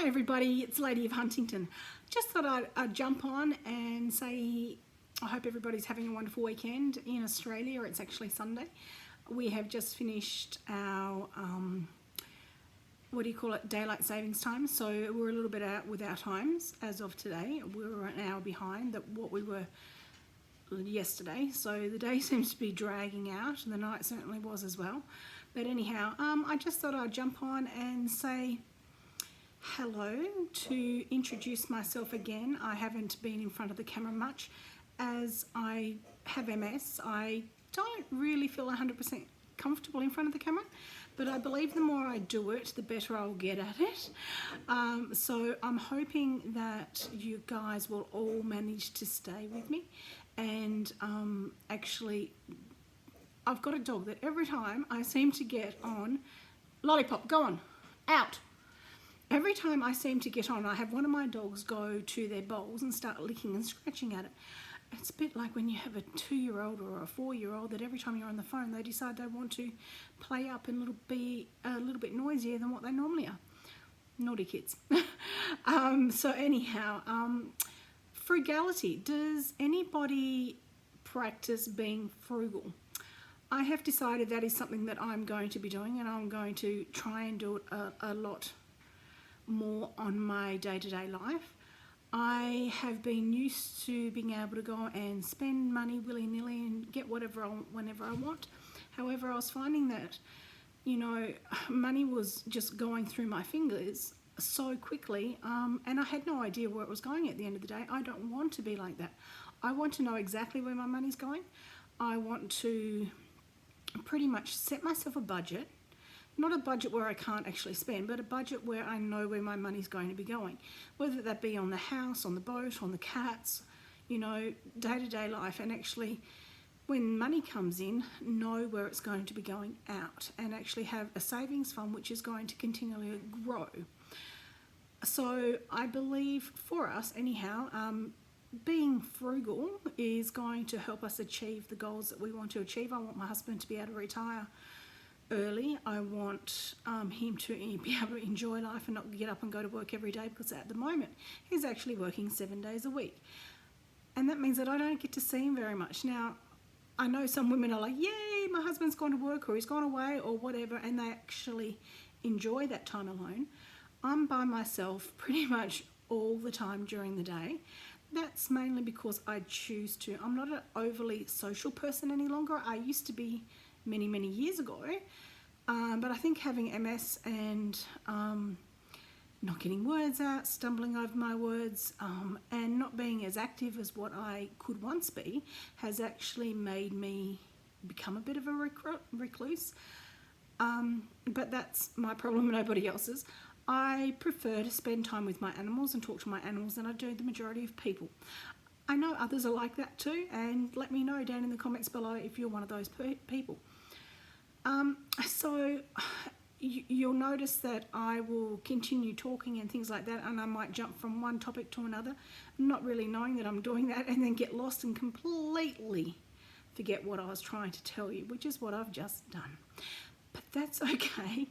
Hi everybody, it's Lady of Huntington. Just thought I'd jump on and say I hope everybody's having a wonderful weekend in Australia. It's actually Sunday. We have just finished our, daylight savings time. So we're a little bit out with our times as of today. We're an hour behind what we were yesterday. So the day seems to be dragging out. The night certainly was as well. But anyhow, I just thought I'd jump on and say hello, to introduce myself again. I haven't been in front of the camera much as I have MS. I don't really feel 100% comfortable in front of the camera, but I believe the more I do it, the better I'll get at it. So I'm hoping that you guys will all manage to stay with me. And actually, I've got a dog that every time I seem to get on, Lollipop, go on, out. Every time I seem to get on, I have one of my dogs go to their bowls and start licking and scratching at it. It's a bit like when you have a 2-year-old or a 4-year-old that every time you're on the phone, they decide they want to play up and be a little bit noisier than what they normally are. Naughty kids. So anyhow, frugality. Does anybody practice being frugal? I have decided that is something that I'm going to be doing, and I'm going to try and do it a lot more on my day-to-day life. I have been used to being able to go and spend money willy-nilly and get whatever whenever I want. However, I was finding that, money was just going through my fingers so quickly, and I had no idea where it was going at the end of the day. I don't want to be like that. I want to know exactly where my money's going. I want to pretty much set myself a budget. Not a budget where I can't actually spend, but a budget where I know where my money's going to be going. Whether that be on the house, on the boat, on the cats, day-to-day life. And actually, when money comes in, know where it's going to be going out. And actually have a savings fund which is going to continually grow. So I believe for us, anyhow, being frugal is going to help us achieve the goals that we want to achieve. I want my husband to be able to retire early. I want him to be able to enjoy life and not get up and go to work every day, because at the moment he's actually working 7 days a week, and that means that I don't get to see him very much. Now, I know some women are like, yay, my husband's gone to work or he's gone away or whatever, and they actually enjoy that time alone. I'm by myself pretty much all the time during the day. That's mainly because I choose to. I'm not an overly social person any longer. I used to be many years ago, but I think having MS and not getting words out, stumbling over my words, and not being as active as what I could once be has actually made me become a bit of a recluse, but that's my problem, nobody else's. I prefer to spend time with my animals and talk to my animals than I do the majority of people. I know others are like that too, and let me know down in the comments below if you're one of those people. So you'll notice that I will continue talking and things like that, and I might jump from one topic to another, not really knowing that I'm doing that, and then get lost and completely forget what I was trying to tell you, which is what I've just done. But that's okay.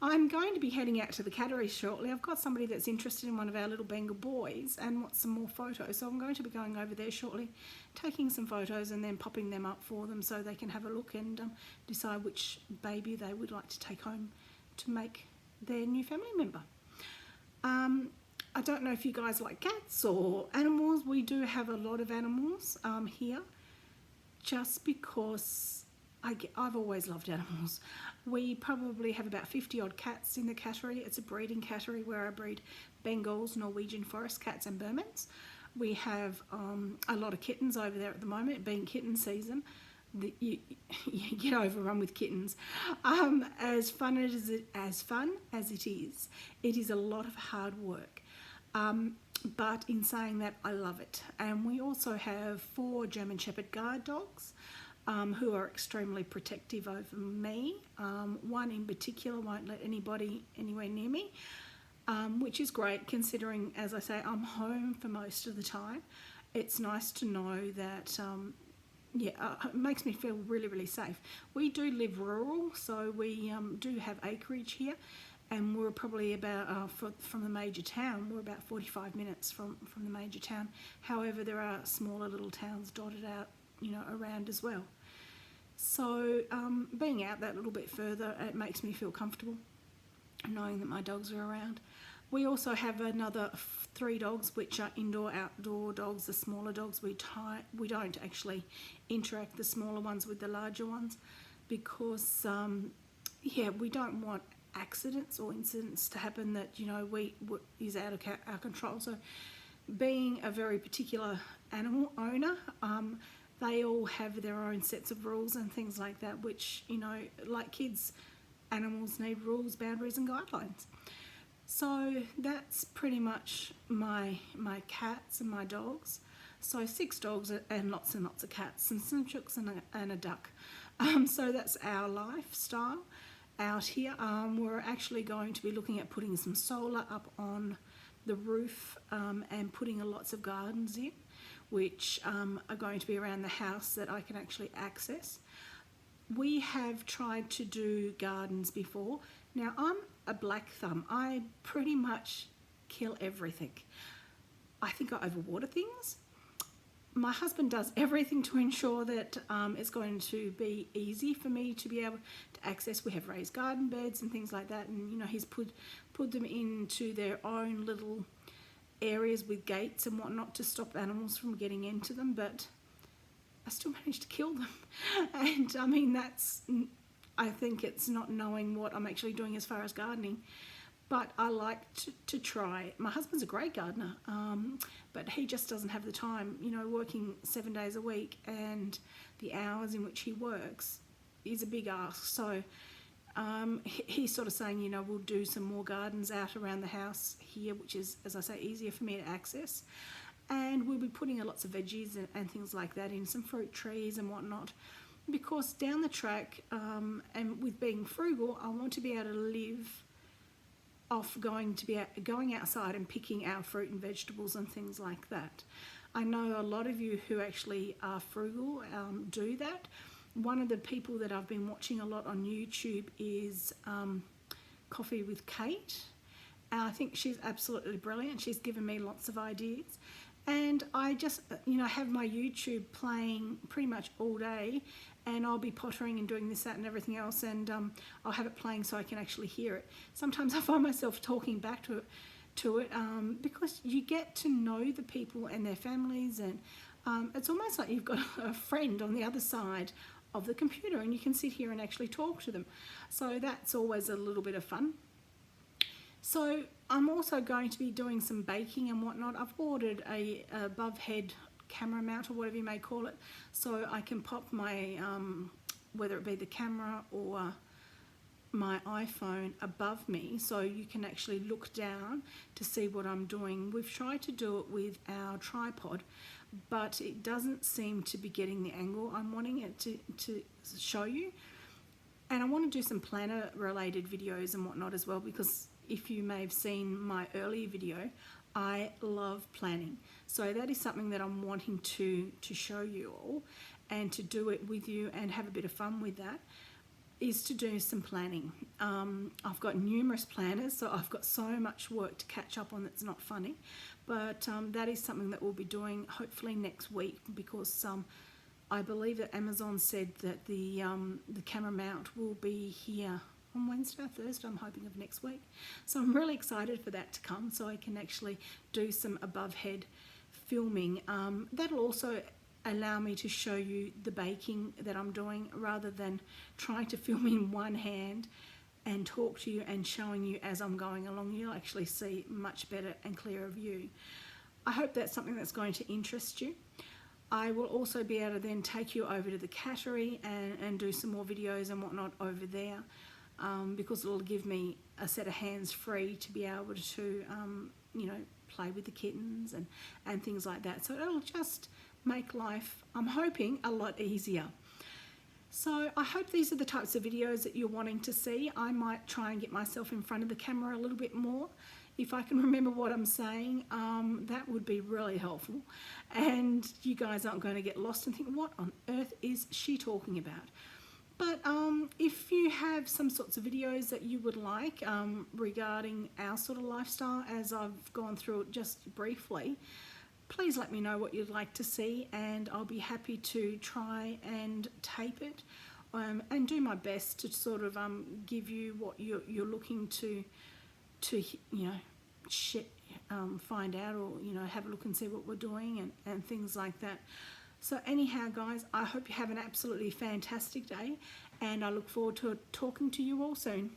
I'm going to be heading out to the cattery shortly. I've got somebody that's interested in one of our little Bengal boys and wants some more photos. So I'm going to be going over there shortly, taking some photos and then popping them up for them so they can have a look and decide which baby they would like to take home to make their new family member. I don't know if you guys like cats or animals. We do have a lot of animals here, just because I've always loved animals. We probably have about 50 odd cats in the cattery. It's a breeding cattery where I breed Bengals, Norwegian forest cats and Burmans. We have a lot of kittens over there at the moment, being kitten season. You get overrun with kittens. As fun as it is a lot of hard work. But in saying that, I love it. And we also have 4 German Shepherd guard dogs, who are extremely protective over me. One in particular won't let anybody anywhere near me, which is great considering, as I say, I'm home for most of the time. It's nice to know that, it makes me feel really safe. We do live rural, so we do have acreage here, and we're probably about, from the major town, we're about 45 minutes from the major town. However, there are smaller little towns dotted out, around as well. So being out that little bit further, it makes me feel comfortable knowing that my dogs are around. We also have another 3 dogs which are indoor-outdoor dogs. The smaller dogs we don't actually interact the smaller ones with the larger ones because we don't want accidents or incidents to happen that is out of our control. So being a very particular animal owner, they all have their own sets of rules and things like that, which like kids, animals need rules, boundaries and guidelines. So that's pretty much my cats and my dogs. So 6 dogs and lots of cats and some chooks and a duck. So that's our lifestyle out here. We're actually going to be looking at putting some solar up on the roof and putting lots of gardens in, which are going to be around the house that I can actually access. We have tried to do gardens before. Now, I'm a black thumb. I pretty much kill everything. I think I overwater things. My husband does everything to ensure that it's going to be easy for me to be able to access. We have raised garden beds and things like that, and he's put them into their own little areas with gates and whatnot to stop animals from getting into them, but I still managed to kill them. And I mean, I think it's not knowing what I'm actually doing as far as gardening, but I like to try. My husband's a great gardener, but he just doesn't have the time, working 7 days a week, and the hours in which he works is a big ask. So he's sort of saying, we'll do some more gardens out around the house here, which is, as I say, easier for me to access. And we'll be putting lots of veggies and things like that in, some fruit trees and whatnot. Because down the track, and with being frugal, I want to be able to live off going outside and picking our fruit and vegetables and things like that. I know a lot of you who actually are frugal do that. One of the people that I've been watching a lot on YouTube is Coffee with Kate. I think she's absolutely brilliant. She's given me lots of ideas. And I just, have my YouTube playing pretty much all day, and I'll be pottering and doing this, that and everything else, and I'll have it playing so I can actually hear it. Sometimes I find myself talking back to it because you get to know the people and their families, and it's almost like you've got a friend on the other side of the computer and you can sit here and actually talk to them. So that's always a little bit of fun. So I'm also going to be doing some baking and whatnot. I've ordered a above head camera mount, or whatever you may call it, so I can pop my, whether it be the camera or my iPhone above me, so you can actually look down to see what I'm doing. We've tried to do it with our tripod, but it doesn't seem to be getting the angle I'm wanting it to show you. And I want to do some planner related videos and whatnot as well, because if you may have seen my earlier video, I love planning. So that is something that I'm wanting to show you all, and to do it with you and have a bit of fun with that, is to do some planning. I've got numerous planners, so I've got so much work to catch up on that's not funny, but that is something that we'll be doing hopefully next week, because I believe that Amazon said that the camera mount will be here on Wednesday or Thursday, I'm hoping, of next week. So I'm really excited for that to come, so I can actually do some above head filming. That'll also allow me to show you the baking that I'm doing, rather than trying to film in one hand and talk to you and showing you as I'm going along. You'll actually see much better and clearer view. I hope that's something that's going to interest you. I will also be able to then take you over to the cattery and do some more videos and whatnot over there, because it'll give me a set of hands free to be able to, play with the kittens and things like that. So it'll just make life, I'm hoping, a lot easier. So I hope these are the types of videos that you're wanting to see. I might try and get myself in front of the camera a little bit more. If I can remember what I'm saying, that would be really helpful. And you guys aren't going to get lost and think, what on earth is she talking about? But if you have some sorts of videos that you would like regarding our sort of lifestyle, as I've gone through it just briefly, please let me know what you'd like to see, and I'll be happy to try and tape it and do my best to sort of give you what you're looking to find out, or have a look and see what we're doing and things like that. So anyhow, guys, I hope you have an absolutely fantastic day, and I look forward to talking to you all soon.